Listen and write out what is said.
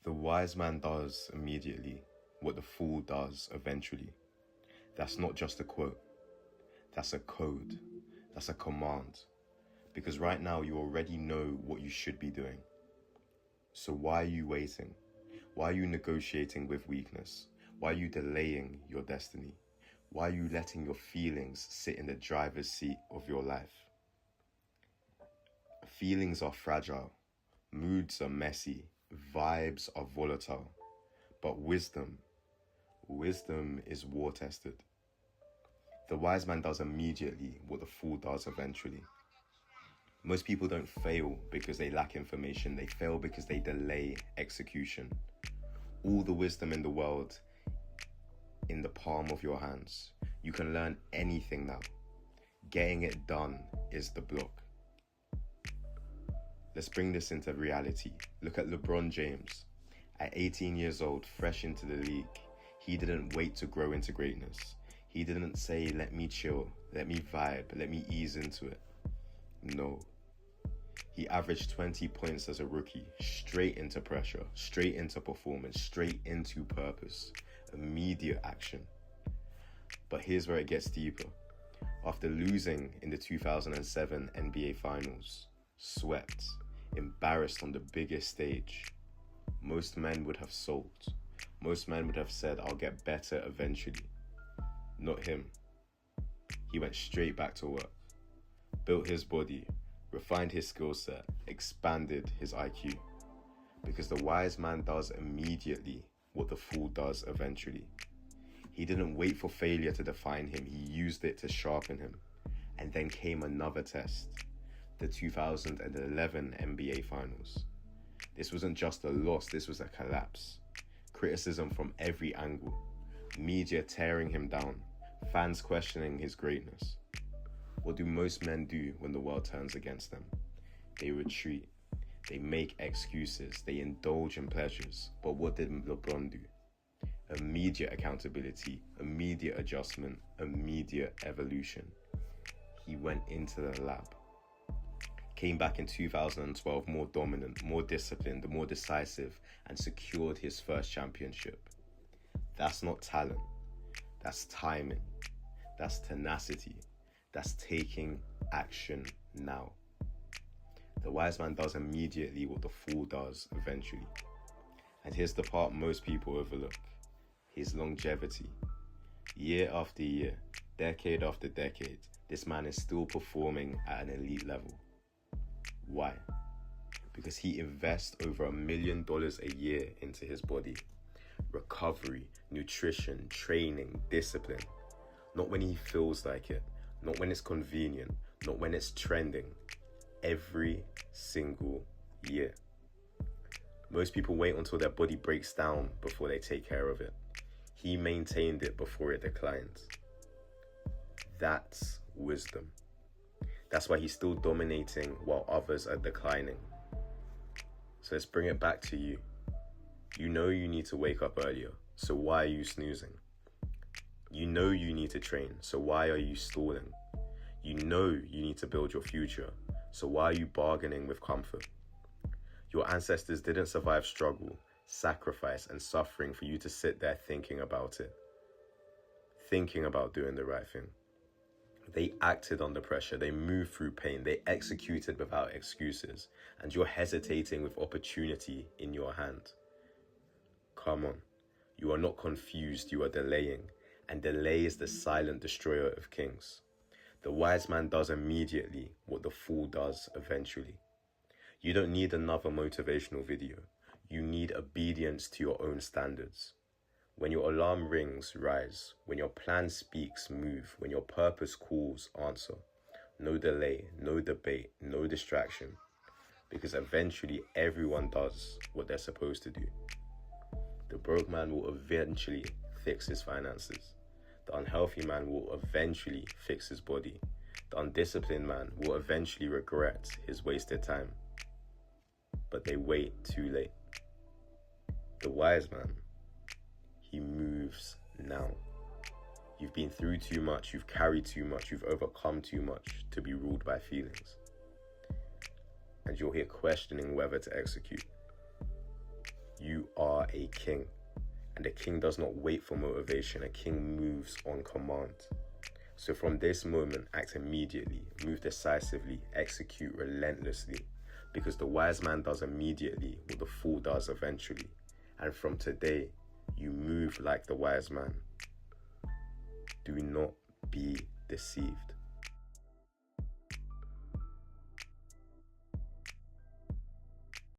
The wise man does immediately what the fool does eventually. That's not just a quote. That's a code. That's a command. Because right now you already know what you should be doing. So why are you waiting? Why are you negotiating with weakness? Why are you delaying your destiny? Why are you letting your feelings sit in the driver's seat of your life? Feelings are fragile. Moods are messy. Vibes are volatile. But wisdom is war-tested. The wise man does immediately what the fool does eventually. Most people don't fail because they lack information. They fail because they delay execution. All the wisdom in the world in the palm of your hands. You can learn anything now. Getting it done is the block. Let's bring this into reality. Look at LeBron James. At 18 years old, fresh into the league, he didn't wait to grow into greatness. He didn't say, let me chill, let me vibe, let me ease into it. No. He averaged 20 points as a rookie, straight into pressure, straight into performance, straight into purpose, immediate action. But here's where it gets deeper. After losing in the 2007 NBA Finals, swept, embarrassed on the biggest stage, most men would have sold. Most men would have said, I'll get better eventually. Not him. He went straight back to work, built his body, refined his skill set, expanded his IQ. Because the wise man does immediately what the fool does eventually. He didn't wait for failure to define him. He used it to sharpen him. And then came another test, the 2011 NBA Finals. This wasn't just a loss, this was a collapse. Criticism from every angle. Media tearing him down. Fans questioning his greatness. What do most men do when the world turns against them? They retreat. They make excuses. They indulge in pleasures. But what did LeBron do? Immediate accountability, immediate adjustment, immediate evolution. He went into the lab. Came back in 2012 more dominant, more disciplined, more decisive, and secured his first championship. That's not talent. That's timing. That's tenacity. That's taking action now. The wise man does immediately what the fool does eventually. And here's the part most people overlook. His longevity. Year after year, decade after decade, this man is still performing at an elite level. Why? Because he invests over $1 million a year into his body. Recovery, nutrition, training, discipline. Not when he feels like it, not when it's convenient, not when it's trending. Every single year. Most people wait until their body breaks down before they take care of it. He maintained it before it declined. That's wisdom. That's why he's still dominating while others are declining. So let's bring it back to you. You know you need to wake up earlier, so why are you snoozing? You know you need to train, so why are you stalling? You know you need to build your future, so why are you bargaining with comfort? Your ancestors didn't survive struggle, sacrifice, and suffering for you to sit there thinking about it. Thinking about doing the right thing. They acted under pressure, they moved through pain, they executed without excuses, and you're hesitating with opportunity in your hand. Come on, you are not confused, you are delaying, and delay is the silent destroyer of kings. The wise man does immediately what the fool does eventually. You don't need another motivational video. You need obedience to your own standards. When your alarm rings, rise. When your plan speaks, move. When your purpose calls, answer. No delay, no debate, no distraction. Because eventually everyone does what they're supposed to do. The broke man will eventually fix his finances. The unhealthy man will eventually fix his body. The undisciplined man will eventually regret his wasted time. But they wait too late. The wise man, he moves now. You've been through too much, you've carried too much, you've overcome too much to be ruled by feelings. And you're here questioning whether to execute. You are a king. And a king does not wait for motivation. A king moves on command. So from this moment, act immediately, move decisively, execute relentlessly. Because the wise man does immediately what the fool does eventually. And from today, you move like the wise man. Do not be deceived.